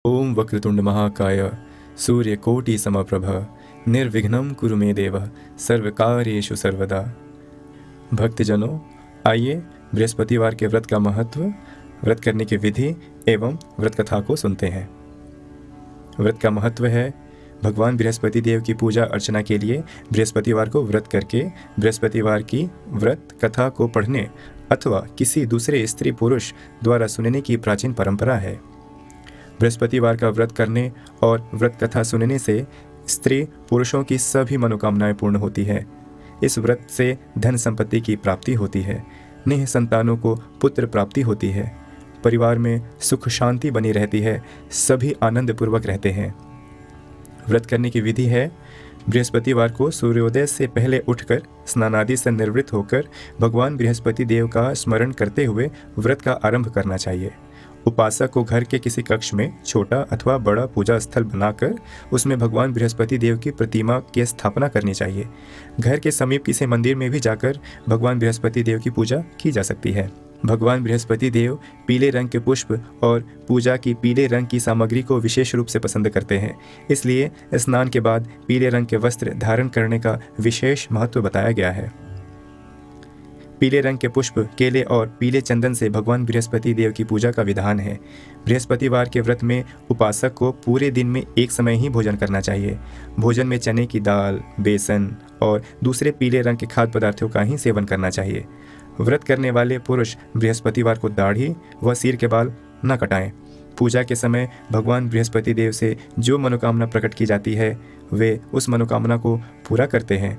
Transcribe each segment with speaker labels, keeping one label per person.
Speaker 1: ओम वक्रतुंड महाकाय सूर्यकोटि समप्रभ निर्विघ्नं कुरु मे देव सर्वकार्येषु सर्वदा। भक्तजनों, आइए बृहस्पतिवार के व्रत का महत्व, व्रत करने की विधि एवं व्रत कथा को सुनते हैं। व्रत का महत्व है भगवान बृहस्पति देव की पूजा अर्चना के लिए बृहस्पतिवार को व्रत करके बृहस्पतिवार की व्रत कथा को पढ़ने अथवा किसी दूसरे स्त्री पुरुष द्वारा सुनने की प्राचीन परंपरा है। बृहस्पतिवार का व्रत करने और व्रत कथा सुनने से स्त्री पुरुषों की सभी मनोकामनाएं पूर्ण होती है। इस व्रत से धन संपत्ति की प्राप्ति होती है, नेह संतानों को पुत्र प्राप्ति होती है, परिवार में सुख शांति बनी रहती है, सभी आनंद पूर्वक रहते हैं। व्रत करने की विधि है, बृहस्पतिवार को सूर्योदय से पहले उठकर स्नानादि से निवृत्त होकर भगवान बृहस्पति देव का स्मरण करते हुए व्रत का आरंभ करना चाहिए। उपासक को घर के किसी कक्ष में छोटा अथवा बड़ा पूजा स्थल बनाकर उसमें भगवान बृहस्पति देव की प्रतिमा की स्थापना करनी चाहिए। घर के समीप किसी मंदिर में भी जाकर भगवान बृहस्पति देव की पूजा की जा सकती है। भगवान बृहस्पति देव पीले रंग के पुष्प और पूजा की पीले रंग की सामग्री को विशेष रूप से पसंद करते हैं, इसलिए स्नान के बाद पीले रंग के वस्त्र धारण करने का विशेष महत्व बताया गया है। पीले रंग के पुष्प, केले और पीले चंदन से भगवान बृहस्पति देव की पूजा का विधान है। बृहस्पतिवार के व्रत में उपासक को पूरे दिन में एक समय ही भोजन करना चाहिए। भोजन में चने की दाल, बेसन और दूसरे पीले रंग के खाद्य पदार्थों का ही सेवन करना चाहिए। व्रत करने वाले पुरुष बृहस्पतिवार को दाढ़ी व सिर के बाल न कटाएं। पूजा के समय भगवान बृहस्पति देव से जो मनोकामना प्रकट की जाती है वे उस मनोकामना को पूरा करते हैं।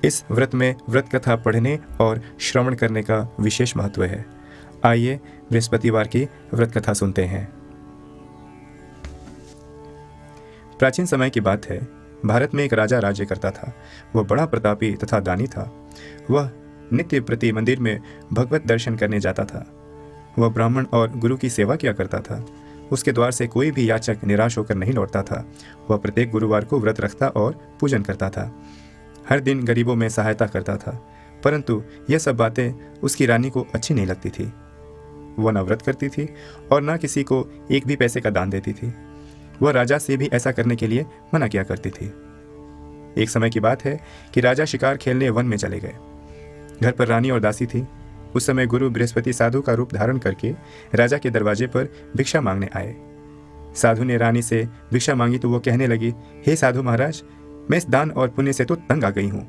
Speaker 1: इस व्रत में व्रत कथा पढ़ने और श्रवण करने का विशेष महत्व है। आइए बृहस्पतिवार की व्रत कथा सुनते हैं। प्राचीन समय की बात है, भारत में एक राजा राज्य करता था। वह बड़ा प्रतापी तथा दानी था। वह नित्य प्रति मंदिर में भगवत दर्शन करने जाता था। वह ब्राह्मण और गुरु की सेवा किया करता था। उसके द्वार से कोई भी याचक निराश होकर नहीं लौटता था। वह प्रत्येक गुरुवार को व्रत रखता और पूजन करता था। हर दिन गरीबों में सहायता करता था, परंतु यह सब बातें उसकी रानी को अच्छी नहीं लगती थी। वह न व्रत करती थी और न किसी को एक भी पैसे का दान देती थी। वह राजा से भी ऐसा करने के लिए मना किया करती थी। एक समय की बात है कि राजा शिकार खेलने वन में चले गए। घर पर रानी और दासी थी। उस समय गुरु बृहस्पति साधु का रूप धारण करके राजा के दरवाजे पर भिक्षा मांगने आए। साधु ने रानी से भिक्षा मांगी तो वो कहने लगी, हे साधु महाराज, मैं इस दान और पुण्य से तो तंग आ गई हूँ।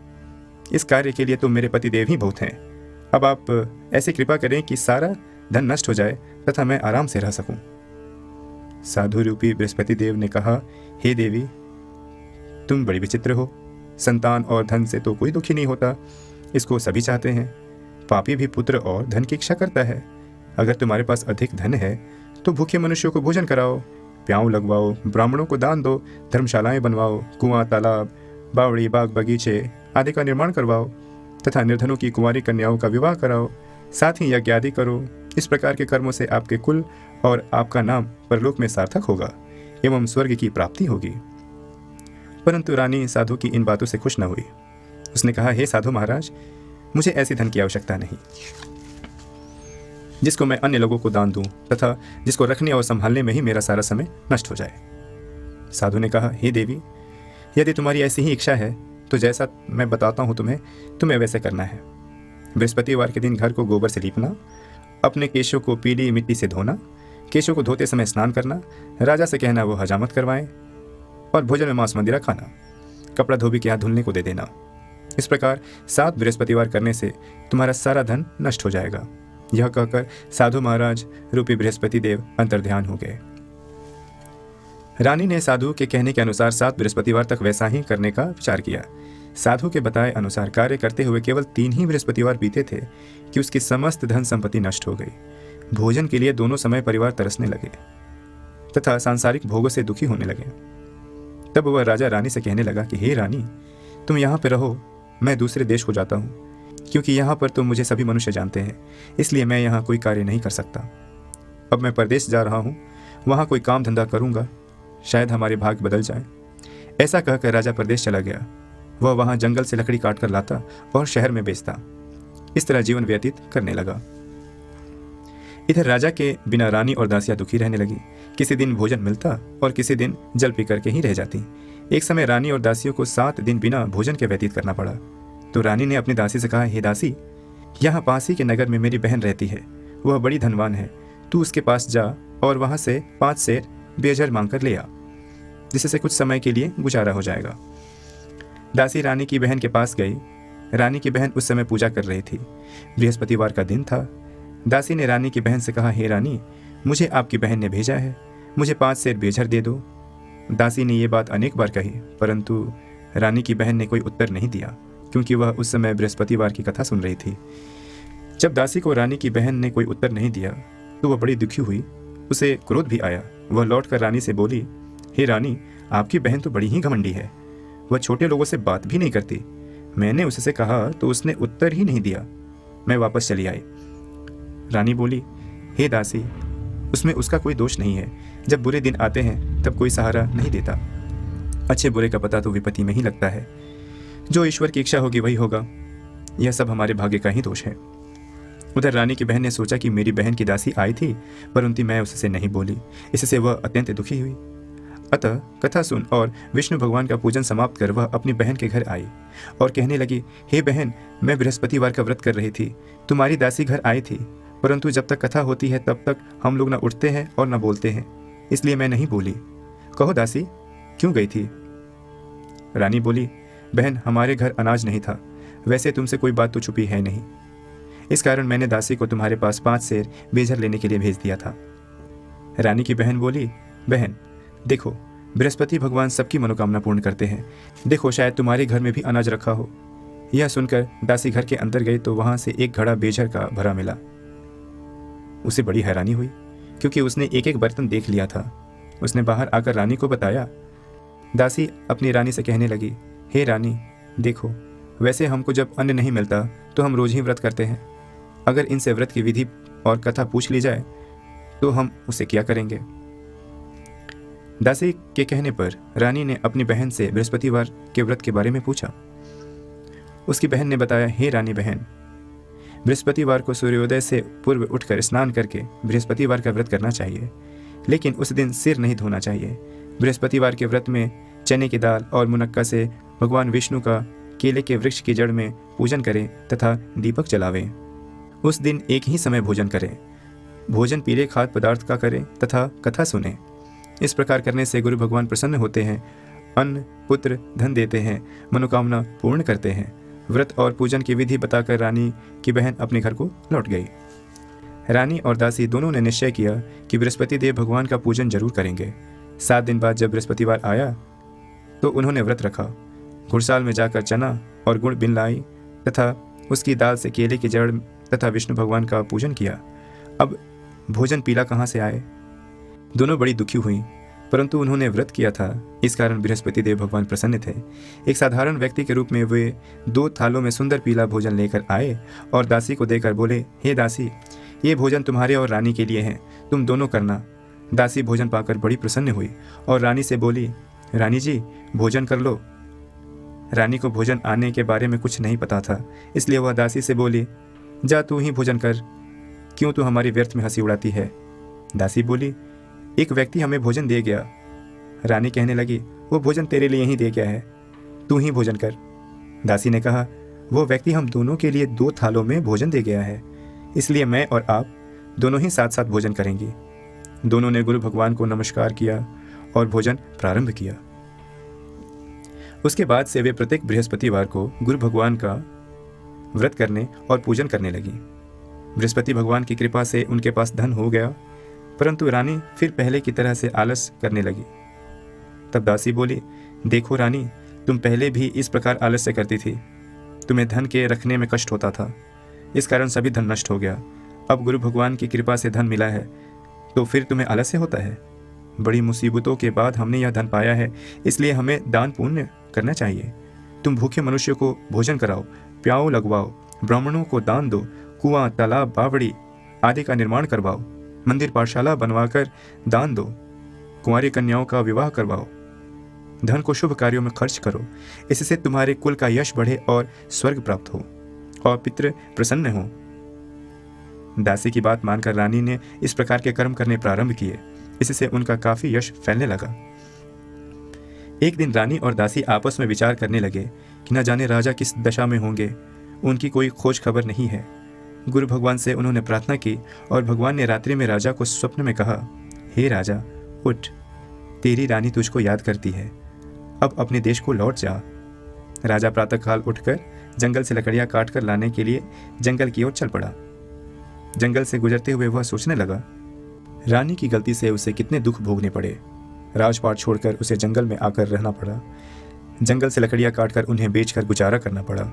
Speaker 1: इस कार्य के लिए तो मेरे पति देव ही बहुत हैं। अब आप ऐसी कृपा करें कि सारा धन नष्ट हो जाए तथा मैं आराम से रह सकूं। साधु रूपी बृहस्पति देव ने कहा, हे देवी, तुम बड़ी विचित्र हो। संतान और धन से तो कोई दुखी नहीं होता, इसको सभी चाहते हैं। पापी भी पुत्र और धन की इच्छा करता है। अगर तुम्हारे पास अधिक धन है तो भूखे मनुष्यों को भोजन कराओ, प्याऊ लगवाओ, ब्राह्मणों को दान दो, धर्मशालाएं बनवाओ, कुआं, तालाब, बावड़ी, बाग, बगीचे आदि का निर्माण करवाओ तथा निर्धनों की कुंवारी कन्याओं का विवाह कराओ। साथ ही यज्ञ आदि करो। इस प्रकार के कर्मों से आपके कुल और आपका नाम परलोक में सार्थक होगा एवं स्वर्ग की प्राप्ति होगी। परंतु रानी साधु की इन बातों से खुश न हुई। उसने कहा, हे साधु महाराज, मुझे ऐसी धन की आवश्यकता नहीं जिसको मैं अन्य लोगों को दान दूं तथा जिसको रखने और संभालने में ही मेरा सारा समय नष्ट हो जाए। साधु ने कहा, हे देवी, यदि तुम्हारी ऐसी ही इच्छा है तो जैसा मैं बताता हूं तुम्हें वैसे करना है। बृहस्पतिवार के दिन घर को गोबर से लीपना, अपने केशों को पीली मिट्टी से धोना, केशों को धोते समय स्नान करना, राजा से कहना वो हजामत करवाएं और भोजन में मांस मंदिरा खाना, कपड़ा धोबी के हाथ धुलने को दे देना। इस प्रकार 7 बृहस्पतिवार करने से तुम्हारा सारा धन नष्ट हो जाएगा। यह कहकर साधु महाराज रूपी बृहस्पति देव अंतर्ध्यान हो गए। रानी ने साधु के कहने के अनुसार 7 बृहस्पतिवार तक वैसा ही करने का विचार किया। साधु के बताए अनुसार कार्य करते हुए केवल 3 ही बृहस्पतिवार बीते थे कि उसकी समस्त धन संपत्ति नष्ट हो गई। भोजन के लिए दोनों समय परिवार तरसने लगे तथा सांसारिक भोगों से दुखी होने लगे। तब वह राजा रानी से कहने लगा कि हे रानी, तुम यहाँ पे रहो, मैं दूसरे देश को जाता हूँ, क्योंकि यहाँ पर तो मुझे सभी मनुष्य जानते हैं, इसलिए मैं यहाँ कोई कार्य नहीं कर सकता। अब मैं परदेश जा रहा हूँ, वहाँ कोई काम धंधा करूँगा, शायद हमारे भाग्य बदल जाए। ऐसा कहकर राजा परदेश चला गया। वह वहाँ जंगल से लकड़ी काट कर लाता और शहर में बेचता। इस तरह जीवन व्यतीत करने लगा। इधर राजा के बिना रानी और दासियां दुखी रहने लगी। किसी दिन भोजन मिलता और किसी दिन जल पी करके ही रह जाती। एक समय रानी और दासियों को 7 दिन बिना भोजन के व्यतीत करना पड़ा। तो रानी ने अपनी दासी से कहा, हे दासी, यहाँ पास ही के नगर में मेरी बहन रहती है, वह बड़ी धनवान है। तू उसके पास जा और वहां से 5 सेर बेजर मांग कर ले आ, जिससे कुछ समय के लिए गुजारा हो जाएगा। दासी रानी की बहन के पास गई। रानी की बहन उस समय पूजा कर रही थी। बृहस्पतिवार का दिन था। दासी ने रानी की बहन से कहा, हे रानी, मुझे आपकी बहन ने भेजा है, मुझे 5 सेर बेजर दे दो। दासी ने यह बात अनेक बार कही, परंतु रानी की बहन ने कोई उत्तर नहीं दिया, क्योंकि वह उस समय बृहस्पतिवार की कथा सुन रही थी। जब दासी को रानी की बहन ने कोई उत्तर नहीं दिया तो वह बड़ी दुखी हुई। उसे क्रोध भी आया। वह लौटकर रानी से बोली, हे रानी, आपकी बहन तो बड़ी ही घमंडी है, वह छोटे लोगों से बात भी नहीं करती। मैंने उससे कहा तो उसने उत्तर ही नहीं दिया। मैं वापस चली आई। रानी बोली, हे दासी, उसमें उसका कोई दोष नहीं है। जब बुरे दिन आते हैं तब कोई सहारा नहीं देता। अच्छे बुरे का पता तो विपत्ति में ही लगता है। जो ईश्वर की इच्छा होगी वही होगा। यह सब हमारे भाग्य का ही दोष है। उधर रानी की बहन ने सोचा कि मेरी बहन की दासी आई थी, परंतु मैं उससे नहीं बोली। इससे वह अत्यंत दुखी हुई। अतः कथा सुन और विष्णु भगवान का पूजन समाप्त कर वह अपनी बहन के घर आई और कहने लगी, हे बहन, मैं बृहस्पतिवार का व्रत कर रही थी। तुम्हारी दासी घर आई थी, परंतु जब तक कथा होती है तब तक हम लोग न उठते हैं और न बोलते हैं, इसलिए मैं नहीं बोली। कहो दासी, क्यों गई थी? रानी बोली, बहन, हमारे घर अनाज नहीं था। वैसे तुमसे कोई बात तो छुपी है नहीं, इस कारण मैंने दासी को तुम्हारे पास 5 सेर बेजर लेने के लिए भेज दिया था। रानी की बहन बोली, बहन देखो, बृहस्पति भगवान सबकी मनोकामना पूर्ण करते हैं। देखो, शायद तुम्हारे घर में भी अनाज रखा हो। यह सुनकर दासी घर के अंदर गई तो वहां से एक घड़ा बेजर का भरा मिला। उसे बड़ी हैरानी हुई, क्योंकि उसने एक एक बर्तन देख लिया था। उसने बाहर आकर रानी को बताया। दासी अपनी रानी से कहने लगी, हे रानी, देखो, वैसे हमको जब अन्न नहीं मिलता तो हम रोज ही व्रत करते हैं। अगर इनसे व्रत की विधि और कथा पूछ ली जाए तो हम उसे क्या करेंगे? दासी के कहने पर रानी ने अपनी बहन से बृहस्पतिवार के व्रत के बारे में पूछा। उसकी बहन ने बताया, हे रानी बहन, बृहस्पतिवार को सूर्योदय से पूर्व उठकर स्नान करके बृहस्पतिवार का व्रत करना चाहिए, लेकिन उस दिन सिर नहीं धोना चाहिए। बृहस्पतिवार के व्रत में चने की दाल और मुनक्का से भगवान विष्णु का केले के वृक्ष की जड़ में पूजन करें तथा दीपक जलावें। उस दिन एक ही समय भोजन करें। भोजन पीले खाद्य पदार्थ का करें तथा कथा सुने। इस प्रकार करने से गुरु भगवान प्रसन्न होते हैं, अन्न, पुत्र, धन देते हैं, मनोकामना पूर्ण करते हैं। व्रत और पूजन की विधि बताकर रानी की बहन अपने घर को लौट गई। रानी और दासी दोनों ने निश्चय किया कि बृहस्पति देव भगवान का पूजन जरूर करेंगे। 7 दिन बाद जब बृहस्पतिवार आया तो उन्होंने व्रत रखा। घुड़साल में जाकर चना और गुड़ बिन लाई तथा उसकी दाल से केले की जड़ तथा विष्णु भगवान का पूजन किया। अब भोजन पीला कहाँ से आए? दोनों बड़ी दुखी हुई, परंतु उन्होंने व्रत किया था, इस कारण बृहस्पति देव भगवान प्रसन्न थे। एक साधारण व्यक्ति के रूप में वे 2 थालों में सुंदर पीला भोजन लेकर आए और दासी को देकर बोले, हे दासी, ये भोजन तुम्हारे और रानी के लिए है, तुम दोनों करना। दासी भोजन पाकर बड़ी प्रसन्न हुई और रानी से बोली, रानी जी, भोजन कर लो। रानी को भोजन आने के बारे में कुछ नहीं पता था, इसलिए वह दासी से बोली, जा तू ही भोजन कर, क्यों तू हमारी व्यर्थ में हंसी उड़ाती है? दासी बोली, एक व्यक्ति हमें भोजन दे गया। रानी कहने लगी, वो भोजन तेरे लिए ही दे गया है, तू ही भोजन कर। दासी ने कहा, वो व्यक्ति हम दोनों के लिए 2 थालों में भोजन दे गया है, इसलिए मैं और आप दोनों ही साथ साथ भोजन करेंगे। दोनों ने गुरु भगवान को नमस्कार किया और भोजन प्रारंभ किया। उसके बाद से वे प्रत्येक बृहस्पतिवार को गुरु भगवान का व्रत करने और पूजन करने लगी। बृहस्पति भगवान की कृपा से उनके पास धन हो गया, परंतु रानी फिर पहले की तरह से आलस करने लगी। तब दासी बोली, देखो रानी, तुम पहले भी इस प्रकार आलस्य करती थी। तुम्हें धन के रखने में कष्ट होता था, इस कारण सभी धन नष्ट हो गया। अब गुरु भगवान की कृपा से धन मिला है तो फिर तुम्हें आलस्य होता है। बड़ी मुसीबतों के बाद हमने यह धन पाया है, इसलिए हमें दान पुण्य करना चाहिए। तुम भूखे मनुष्य को भोजन कराओ, प्याऊ लगवाओ, ब्राह्मणों को दान दो, कुआं, तालाब, बावड़ी आदि का निर्माण करवाओ, मंदिर पाठशाला बनवाकर दान दो, कुंवारी कन्याओं का विवाह करवाओ, धन को शुभ कार्यों में खर्च करो। इससे तुम्हारे कुल का यश बढ़े और स्वर्ग प्राप्त हो और पितृ प्रसन्न हो। दासी की बात मानकर रानी ने इस प्रकार के कर्म करने प्रारंभ किए। इससे उनका काफी यश फैलने लगा। एक दिन रानी और दासी आपस में विचार करने लगे कि न जाने राजा किस दशा में होंगे, उनकी कोई खोज खबर नहीं है। गुरु भगवान से उन्होंने प्रार्थना की और भगवान ने रात्रि में राजा को स्वप्न में कहा, हे राजा, उठ, तेरी रानी तुझको याद करती है, अब अपने देश को लौट जा। राजा प्रातःकाल उठकर जंगल से लकड़ियां काट कर लाने के लिए जंगल की ओर चल पड़ा। जंगल से गुजरते हुए वह सोचने लगा, रानी की गलती से उसे कितने दुख भोगने पड़े। राजपाट छोड़कर उसे जंगल में आकर रहना पड़ा। जंगल से लकड़ियां काटकर उन्हें बेचकर गुजारा करना पड़ा।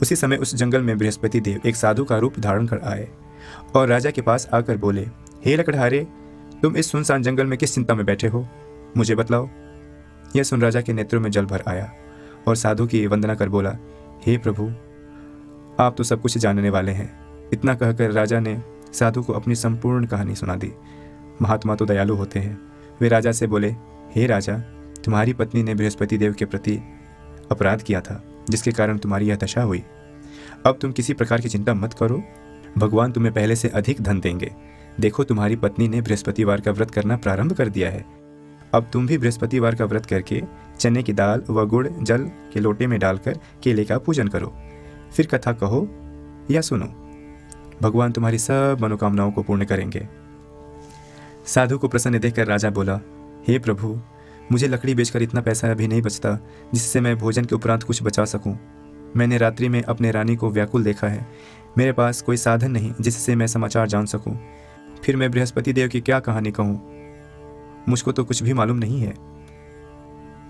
Speaker 1: उसी समय उस जंगल में बृहस्पति देव एक साधु का रूप धारण कर आए और राजा के पास आकर बोले, हे लकड़हारे, तुम इस सुनसान जंगल में किस चिंता में बैठे हो, मुझे बतलाओ। यह सुन राजा के नेत्रों में जल भर आया और साधु की वंदना कर बोला, हे प्रभु, आप तो सब कुछ जानने वाले हैं। इतना कहकर राजा ने साधु को अपनी संपूर्ण कहानी सुना दी। महात्मा तो दयालु होते हैं। वे राजा से बोले, हे राजा, तुम्हारी पत्नी ने बृहस्पति देव के प्रति अपराध किया था, जिसके कारण तुम्हारी यह दशा हुई। अब तुम किसी प्रकार की चिंता मत करो, भगवान तुम्हें पहले से अधिक धन देंगे। देखो, तुम्हारी पत्नी ने बृहस्पतिवार का व्रत करना प्रारंभ कर दिया है। अब तुम भी बृहस्पतिवार का व्रत करके चने की दाल व गुड़ जल के लोटे में डालकर केले का पूजन करो, फिर कथा कहो या सुनो। भगवान तुम्हारी सब मनोकामनाओं को पूर्ण करेंगे। साधु को प्रसन्न देखकर राजा बोला, हे प्रभु, मुझे लकड़ी बेचकर इतना पैसा अभी नहीं बचता जिससे मैं भोजन के उपरांत कुछ बचा सकूं। मैंने रात्रि में अपने रानी को व्याकुल देखा है। मेरे पास कोई साधन नहीं जिससे मैं समाचार जान सकूं। फिर मैं बृहस्पति देव की क्या कहानी कहूं, मुझको तो कुछ भी मालूम नहीं है।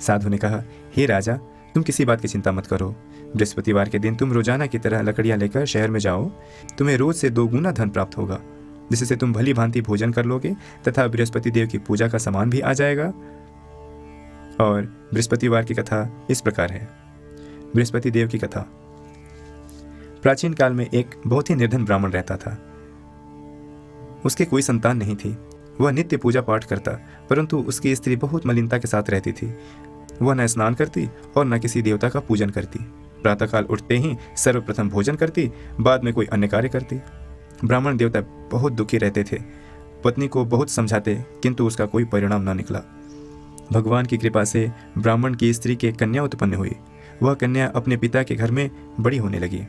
Speaker 1: साधु ने कहा, हे राजा, तुम किसी बात की चिंता मत करो। बृहस्पतिवार के दिन तुम रोजाना की तरह लकड़ियां लेकर शहर में जाओ। तुम्हें रोज से 2 गुना धन प्राप्त होगा, जिससे तुम भली भांति भोजन कर लोगे तथा बृहस्पति देव की पूजा का सामान भी आ जाएगा। और बृहस्पतिवार की कथा इस प्रकार है। बृहस्पति देव की कथा। प्राचीन काल में एक बहुत ही निर्धन ब्राह्मण रहता था। उसके कोई संतान नहीं थी। वह नित्य पूजा पाठ करता, परंतु उसकी स्त्री बहुत मलिनता के साथ रहती थी। वह न स्नान करती और न किसी देवता का पूजन करती। प्रातःकाल उठते ही सर्वप्रथम भोजन करती, बाद में कोई अन्य कार्य करती। ब्राह्मण देवता बहुत दुखी रहते थे। पत्नी को बहुत समझाते, किंतु उसका कोई परिणाम न निकला। भगवान की कृपा से ब्राह्मण की स्त्री के कन्या उत्पन्न हुई। वह कन्या अपने पिता के घर में बड़ी होने लगी।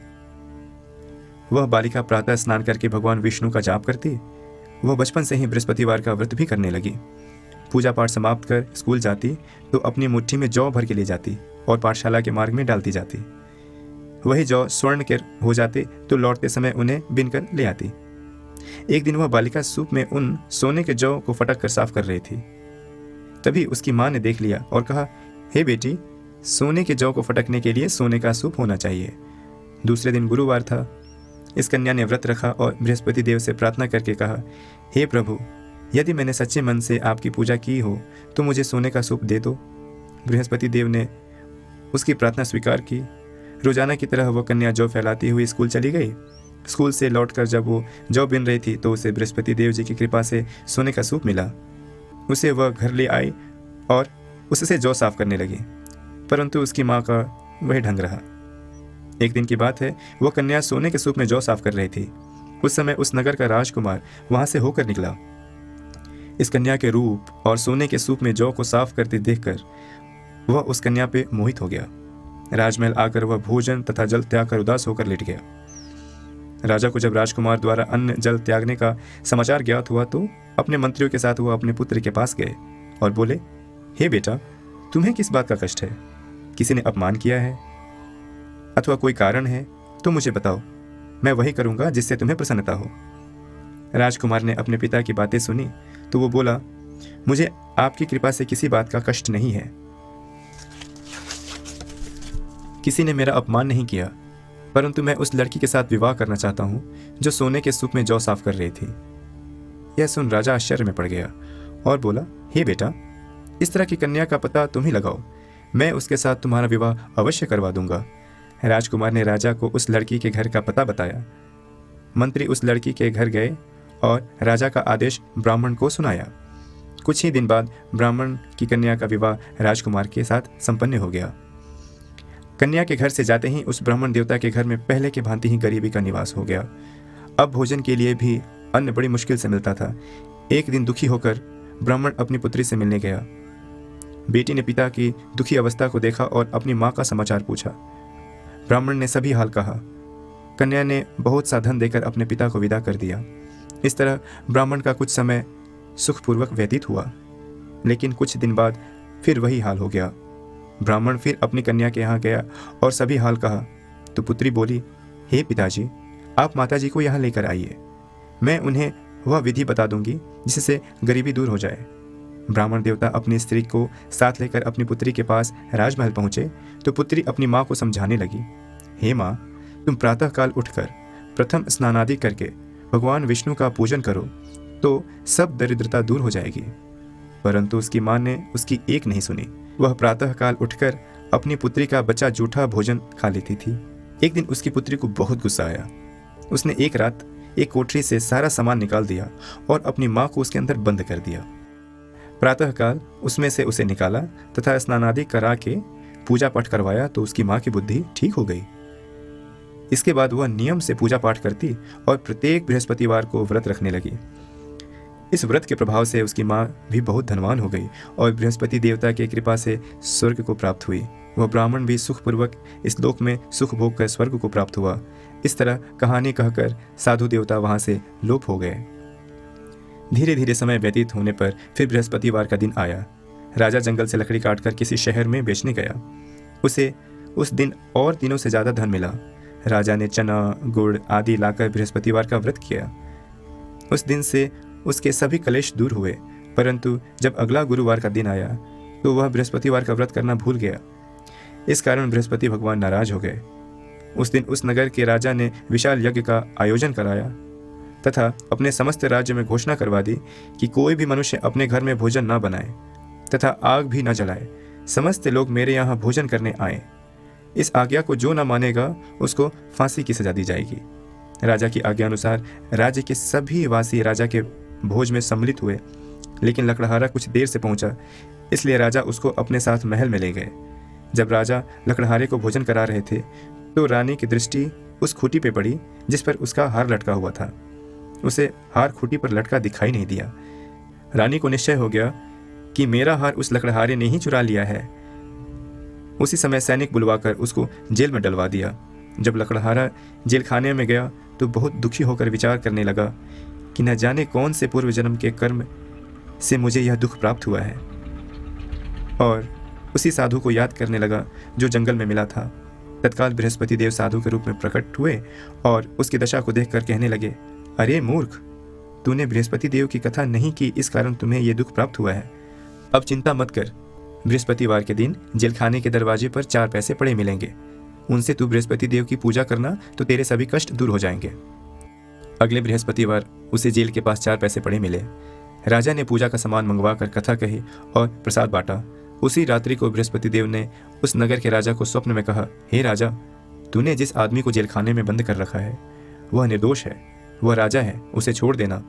Speaker 1: वह बालिका प्रातः स्नान करके भगवान विष्णु का जाप करती। वह बचपन से ही बृहस्पतिवार का व्रत भी करने लगी। पूजा पाठ समाप्त कर स्कूल जाती तो अपनी मुट्ठी में जौ भर के ले जाती और पाठशाला के मार्ग में डालती जाती। वही जौ स्वर्ण के हो जाते तो लौटते समय उन्हें बिनकर ले आती। एक दिन वह बालिका सूप में उन सोने के जौ को फटक कर साफ कर रही थी। तभी उसकी मां ने देख लिया और कहा, हे बेटी, सोने के जौ को फटकने के लिए सोने का सूप होना चाहिए। दूसरे दिन गुरुवार था। इस कन्या ने व्रत रखा और बृहस्पति देव से प्रार्थना करके कहा, हे प्रभु, यदि मैंने सच्चे मन से आपकी पूजा की हो तो मुझे सोने का सूप दे दो। बृहस्पति देव ने उसकी प्रार्थना स्वीकार की। रोजाना की तरह वह कन्या जौ फैलाती हुई स्कूल चली गई। स्कूल से लौटकर जब वो जौ बिन रही थी तो उसे बृहस्पति देव जी की कृपा से सोने का सूप मिला। उसे वह घर ले आई और उससे जौ साफ करने लगी, परंतु उसकी माँ का वह ढंग रहा। एक दिन की बात है, वह कन्या सोने के सूप में जौ साफ कर रही थी। उस समय उस नगर का राजकुमार वहां से होकर निकला। इस कन्या के रूप और सोने के सूप में जौ को साफ करते देखकर वह उस कन्या पे मोहित हो गया। राजमहल आकर वह भोजन तथा जल त्याग कर उदास होकर लेट गया। राजा को जब राजकुमार द्वारा अन्न जल त्यागने का समाचार ज्ञात हुआ तो अपने मंत्रियों के साथ वह अपने पुत्र के पास गए और बोले, हे बेटा, तुम्हें किस बात का कष्ट है? किसी ने अपमान किया है अथवा कोई कारण है तो मुझे बताओ, मैं वही करूंगा जिससे तुम्हें प्रसन्नता हो। राजकुमार ने अपने पिता की बातें सुनी तो वो बोला, मुझे आपकी कृपा से किसी बात का कष्ट नहीं है। किसी ने मेरा अपमान नहीं किया, परंतु मैं उस लड़की के साथ विवाह करना चाहता हूं जो सोने के सूप में जौ साफ कर रही थी। यह सुन राजा आश्चर्य में पड़ गया और बोला, हे बेटा, इस तरह की कन्या का पता तुम ही लगाओ, मैं उसके साथ तुम्हारा विवाह अवश्य करवा दूंगा। राजकुमार ने राजा को उस लड़की के घर का पता बताया। मंत्री उस लड़की के घर गए और राजा का आदेश ब्राह्मण को सुनाया। कुछ ही दिन बाद ब्राह्मण की कन्या का विवाह राजकुमार के साथ संपन्न हो गया। कन्या के घर से जाते ही उस ब्राह्मण देवता के घर में पहले के भांति ही गरीबी का निवास हो गया। अब भोजन के लिए भी अन्न बड़ी मुश्किल से मिलता था। एक दिन दुखी होकर ब्राह्मण अपनी पुत्री से मिलने गया। बेटी ने पिता की दुखी अवस्था को देखा और अपनी माँ का समाचार पूछा। ब्राह्मण ने सभी हाल कहा। कन्या ने बहुत सा धन देकर अपने पिता को विदा कर दिया। इस तरह ब्राह्मण का कुछ समय सुखपूर्वक व्यतीत हुआ, लेकिन कुछ दिन बाद फिर वही हाल हो गया। ब्राह्मण फिर अपनी कन्या के यहाँ गया और सभी हाल कहा तो पुत्री बोली, हे पिताजी, आप माताजी को यहाँ लेकर आइए, मैं उन्हें वह विधि बता दूंगी जिससे गरीबी दूर हो जाए। ब्राह्मण देवता अपनी स्त्री को साथ लेकर अपनी पुत्री के पास राजमहल पहुंचे तो पुत्री अपनी माँ को समझाने लगी, हे माँ, तुम प्रातःकाल उठकर प्रथम स्नानादि करके भगवान विष्णु का पूजन करो तो सब दरिद्रता दूर हो जाएगी। परंतु उसकी माँ ने उसकी एक नहीं सुनी। वह प्रातःकाल उठकर अपनी पुत्री का बचा जूठा भोजन खा लेती थी। एक दिन उसकी पुत्री को बहुत गुस्सा आया। उसने एक रात एक कोठरी से सारा सामान निकाल दिया और अपनी माँ को उसके अंदर बंद कर दिया। प्रातःकाल उसमें से उसे निकाला तथा स्नानादि करा के पूजा पाठ करवाया तो उसकी माँ की बुद्धि ठीक हो गई। इसके बाद वह नियम से पूजा पाठ करती और प्रत्येक बृहस्पतिवार को व्रत रखने लगी। इस व्रत के प्रभाव से उसकी माँ भी बहुत धनवान हो गई और बृहस्पति देवता की कृपा से स्वर्ग को प्राप्त हुई। वह ब्राह्मण भी सुखपूर्वक इस लोक में सुख भोग कर स्वर्ग को प्राप्त हुआ। इस तरह कहानी कहकर साधु देवता वहां से लोप हो गए। धीरे धीरे समय व्यतीत होने पर फिर बृहस्पतिवार का दिन आया। राजा जंगल से लकड़ी काटकर किसी शहर में बेचने गया। उसे उस दिन और दिनों से ज्यादा धन मिला। राजा ने चना, गुड़ आदि लाकर बृहस्पतिवार का व्रत किया। उस दिन से उसके सभी क्लेश दूर हुए। परंतु जब अगला गुरुवार का दिन आया तो वह बृहस्पतिवार का व्रत करना भूल गया। इस कारण बृहस्पति भगवान नाराज हो गए। उस दिन उस नगर के राजा ने विशाल यज्ञ का आयोजन कराया तथा अपने समस्त राज्य में घोषणा करवा दी कि कोई भी मनुष्य अपने घर में भोजन न बनाए तथा आग भी न जलाए। समस्त लोग मेरे यहाँ भोजन करने आए। इस आज्ञा को जो न मानेगा उसको फांसी की सजा दी जाएगी। राजा की आज्ञा अनुसार राज्य के सभी वासी राजा के भोज में सम्मिलित हुए, लेकिन लकड़हारा कुछ देर से पहुंचा, इसलिए राजा उसको अपने साथ महल में ले गए। जब राजा लकड़हारे को भोजन करा रहे थे तो रानी की दृष्टि उस खूंटी पे पड़ी जिस पर उसका हार लटका हुआ था। उसे हार खूंटी पर लटका दिखाई नहीं दिया। रानी को निश्चय हो गया कि मेरा हार उस लकड़हारे ने ही चुरा लिया है। उसी समय सैनिक बुलवाकर उसको जेल में डलवा दिया। जब लकड़हारा जेल खाने में गया तो बहुत दुखी होकर विचार करने लगा कि न जाने कौन से पूर्व जन्म के कर्म से मुझे यह दुख प्राप्त हुआ है, और उसी साधु को याद करने लगा जो जंगल में मिला था। तत्काल बृहस्पति देव साधु के रूप में प्रकट हुए और उसकी दशा को देखकर कहने लगे, अरे मूर्ख, तूने बृहस्पति देव की कथा नहीं की, इस कारण तुम्हें यह दुख प्राप्त हुआ है। अब चिंता मत कर, बृहस्पतिवार के दिन जेलखाने के दरवाजे पर 4 पैसे पड़े मिलेंगे। उनसे तू बृहस्पति देव की पूजा करना तो तेरे सभी कष्ट दूर हो जाएंगे। अगले बृहस्पतिवार उसे जेल के पास 4 पैसे पड़े मिले। राजा ने पूजा का सामान मंगवा कर कथा कही और प्रसाद बांटा। उसी रात्रि को बृहस्पति देव ने उस नगर के राजा को स्वप्न में कहा, हे राजा, तूने जिस आदमी को जेलखाने में बंद कर रखा है वह निर्दोष है, वह राजा है, उसे छोड़ देना।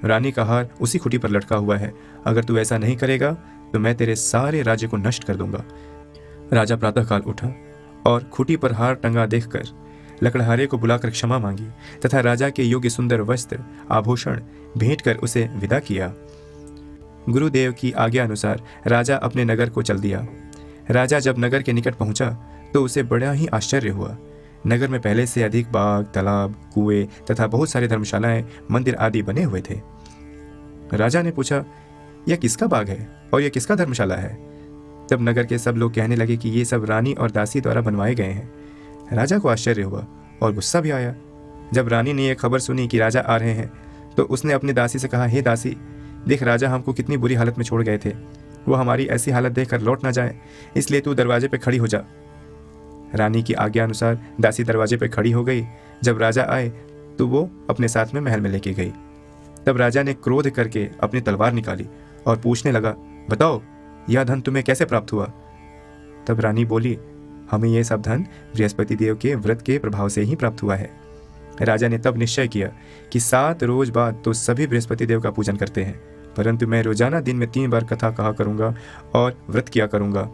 Speaker 1: रानी का हार उसी खूंटी पर लटका हुआ है। अगर तू ऐसा नहीं करेगा तो मैं तेरे सारे राज्य को नष्ट कर दूंगा। राजा प्रातःकाल उठा और खूंटी पर हार टंगा देखकर लकड़हारे को बुलाकर क्षमा मांगी तथा राजा के योग्य सुंदर वस्त्र आभूषण भेंट कर उसे विदा किया। गुरुदेव की आज्ञा अनुसार राजा अपने नगर को चल दिया। राजा जब नगर के निकट पहुंचा तो उसे बड़ा ही आश्चर्य हुआ। नगर में पहले से अधिक बाग, तालाब, कुएं तथा बहुत सारे धर्मशालाएं, मंदिर आदि बने हुए थे। राजा ने पूछा, यह किसका बाग है और यह किसका धर्मशाला है? तब नगर के सब लोग कहने लगे कि ये सब रानी और दासी द्वारा बनवाए गए हैं। राजा को आश्चर्य हुआ और गुस्सा भी आया। जब रानी ने यह खबर सुनी कि राजा आ रहे हैं तो उसने अपनी दासी से कहा, हे दासी, देख राजा हमको कितनी बुरी हालत में छोड़ गए थे। वो हमारी ऐसी हालत देखकर लौट ना जाए, इसलिए तू दरवाजे पे खड़ी हो जा। रानी की आज्ञा अनुसार दासी दरवाजे पे खड़ी हो गई। जब राजा आए तो वो अपने साथ में महल में लेके गई। तब राजा ने क्रोध करके अपनी तलवार निकाली और पूछने लगा, बताओ यह धन तुम्हें कैसे प्राप्त हुआ? तब रानी बोली, हमें यह सब धन बृहस्पति देव के व्रत के प्रभाव से ही प्राप्त हुआ है। राजा ने तब निश्चय किया कि 7 रोज बाद तो सभी बृहस्पति देव का पूजन करते हैं, परंतु मैं रोजाना दिन में 3 बार कथा कहा करूंगा और व्रत किया करूंगा।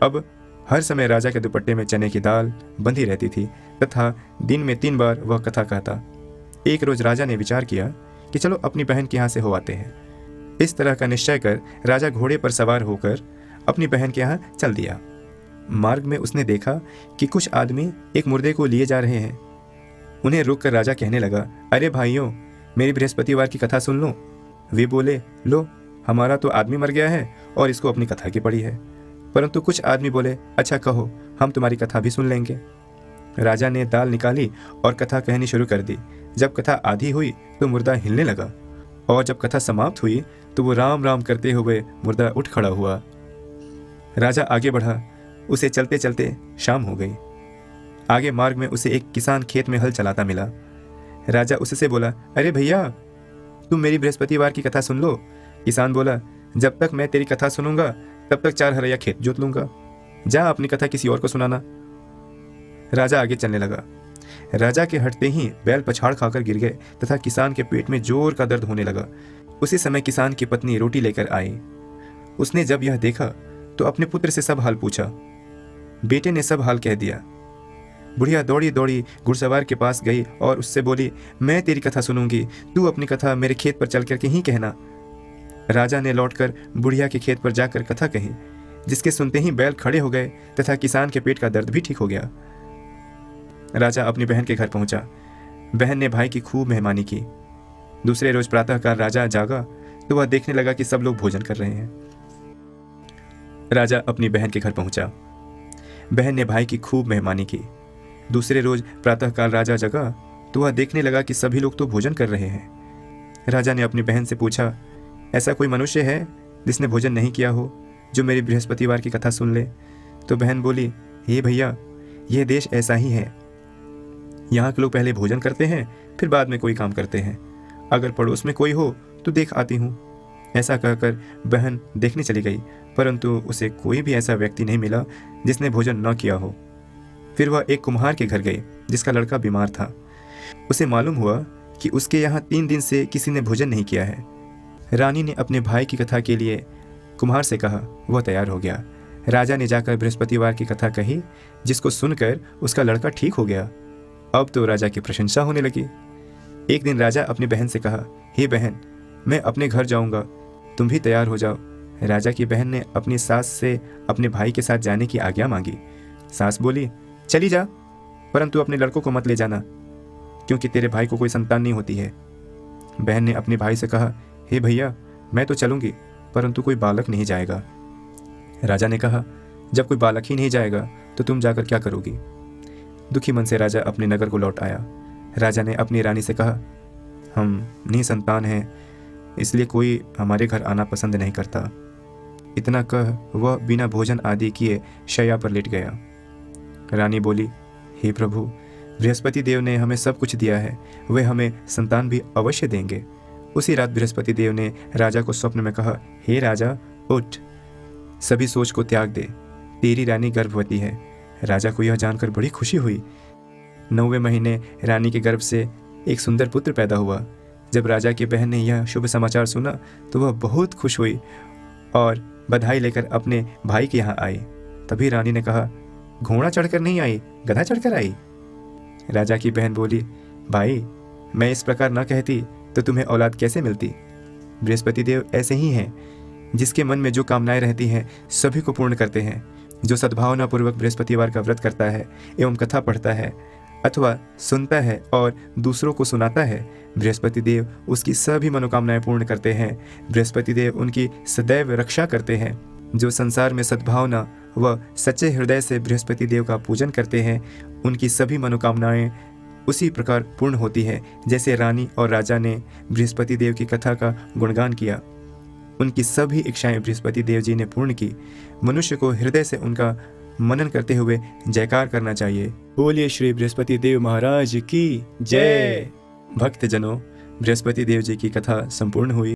Speaker 1: अब हर समय राजा के दुपट्टे में चने की दाल बंधी रहती थी तथा दिन में 3 बार वह कथा कहता। एक रोज राजा ने विचार किया कि चलो अपनी बहन के यहाँ से हो आते हैं। इस तरह का निश्चय कर राजा घोड़े पर सवार होकर अपनी बहन के यहाँ चल दिया। मार्ग में उसने देखा कि कुछ आदमी एक मुर्दे को लिए जा रहे हैं। उन्हें रोककर राजा कहने लगा, अरे भाइयों, मेरी बृहस्पतिवार की कथा सुन लो। वे बोले, लो, हमारा तो आदमी मर गया है और इसको अपनी कथा की पड़ी है। परंतु कुछ आदमी बोले, अच्छा कहो, हम तुम्हारी कथा भी सुन लेंगे। राजा ने दाल निकाली और कथा कहनी शुरू कर दी। जब कथा आधी हुई तो मुर्दा हिलने लगा और जब कथा समाप्त हुई तो वो राम राम करते हुए मुर्दा उठ खड़ा हुआ। राजा आगे बढ़ा। उसे चलते चलते शाम हो गई। आगे मार्ग में उसे एक किसान खेत में हल चलाता मिला। राजा उससे बोला, अरे भैया, तुम मेरी बृहस्पतिवार की कथा सुन लो। किसान बोला, जब तक मैं तेरी कथा सुनूंगा तब तक 4 हरैया खेत जोत लूंगा। जा अपनी कथा किसी और को सुनाना। राजा आगे चलने लगा। राजा के हटते ही बैल पछाड़ खाकर गिर गए तथा किसान के पेट में जोर का दर्द होने लगा। उसी समय किसान की पत्नी रोटी लेकर आई। उसने जब यह देखा तो अपने पुत्र से सब हाल पूछा। बेटे ने सब हाल कह दिया। बुढ़िया दौड़ी दौड़ी घुड़सवार के पास गई और उससे बोली, मैं तेरी कथा सुनूंगी, तू अपनी कथा मेरे खेत पर चल करके ही कहना। राजा ने लौटकर बुढ़िया के खेत पर जाकर कथा कही, जिसके सुनते ही बैल खड़े हो गए तथा किसान के पेट का दर्द भी ठीक हो गया। राजा अपनी बहन के घर पहुंचा। बहन ने भाई की खूब मेहमानी की। दूसरे रोज प्रातःकाल राजा जागा तो वह देखने लगा कि सब लोग भोजन कर रहे हैं। राजा अपनी बहन के घर पहुंचा। बहन ने भाई की खूब मेहमानी की। दूसरे रोज प्रातःकाल राजा जगा तो वह देखने लगा कि सभी लोग तो भोजन कर रहे हैं। राजा ने अपनी बहन से पूछा, ऐसा कोई मनुष्य है जिसने भोजन नहीं किया हो, जो मेरी बृहस्पतिवार की कथा सुन ले? तो बहन बोली, हे भैया, यह देश ऐसा ही है। यहाँ के लोग पहले भोजन करते हैं, फिर बाद में कोई काम करते हैं। अगर पड़ोस में कोई हो तो देख आती हूँ। ऐसा कहकर बहन देखने चली गई, परंतु उसे कोई भी ऐसा व्यक्ति नहीं मिला जिसने भोजन न किया हो। फिर वह एक कुम्हार के घर गई जिसका लड़का बीमार था। उसे मालूम हुआ कि उसके यहाँ 3 दिन से किसी ने भोजन नहीं किया है। रानी ने अपने भाई की कथा के लिए कुम्हार से कहा। वह तैयार हो गया। राजा ने जाकर बृहस्पतिवार की कथा कही, जिसको सुनकर उसका लड़का ठीक हो गया। अब तो राजा की प्रशंसा होने लगी। एक दिन राजा अपनी बहन से कहा, हे बहन, मैं अपने घर जाऊंगा, तुम भी तैयार हो जाओ। राजा की बहन ने अपनी सास से अपने भाई के साथ जाने की आज्ञा मांगी। सास बोली, चली जा, परंतु अपने लड़कों को मत ले जाना, क्योंकि तेरे भाई को कोई संतान नहीं होती है। बहन ने अपने भाई से कहा, हे भैया, मैं तो चलूंगी, परंतु कोई बालक नहीं जाएगा। राजा ने कहा, जब कोई बालक ही नहीं जाएगा तो तुम जाकर क्या करोगी? दुखी मन से राजा अपने नगर को लौट आया। राजा ने अपनी रानी से कहा, हम निसंतान हैं, इसलिए कोई हमारे घर आना पसंद नहीं करता। इतना कह वह बिना भोजन आदि किए शैया पर लेट गया। रानी बोली, हे प्रभु, बृहस्पति देव ने हमें सब कुछ दिया है, वे हमें संतान भी अवश्य देंगे। उसी रात बृहस्पति देव ने राजा को स्वप्न में कहा, हे राजा, उठ, सभी सोच को त्याग दे, तेरी रानी गर्भवती है। राजा को यह जानकर बड़ी खुशी हुई। 9वें महीने रानी के गर्भ से एक सुंदर पुत्र पैदा हुआ। जब राजा की बहन ने यह शुभ समाचार सुना तो वह बहुत खुश हुई और बधाई लेकर अपने भाई के यहाँ आई। तभी रानी ने कहा, घोड़ा चढ़कर नहीं आई, गधा चढ़कर आई। राजा की बहन बोली, भाई, मैं इस प्रकार न कहती तो तुम्हें औलाद कैसे मिलती? बृहस्पति देव ऐसे ही हैं, जिसके मन में जो कामनाएं रहती हैं सभी को पूर्ण करते हैं। जो सद्भावना पूर्वक बृहस्पतिवार का व्रत करता है एवं कथा पढ़ता है अथवा सुनता है और दूसरों को सुनाता है, बृहस्पति देव उसकी सभी मनोकामनाएं पूर्ण करते हैं। बृहस्पति देव उनकी सदैव रक्षा करते हैं। जो संसार में सद्भावना व सच्चे हृदय से बृहस्पति देव का पूजन करते हैं, उनकी सभी मनोकामनाएं उसी प्रकार पूर्ण होती है जैसे रानी और राजा ने बृहस्पति देव की कथा का गुणगान किया। उनकी सभी इच्छाएं बृहस्पति देव जी ने पूर्ण की। मनुष्य को हृदय से उनका मनन करते हुए जयकार करना चाहिए। बोलिए श्री बृहस्पति देव महाराज की जय। भक्तजनों, बृहस्पति देव जी की कथा संपूर्ण हुई।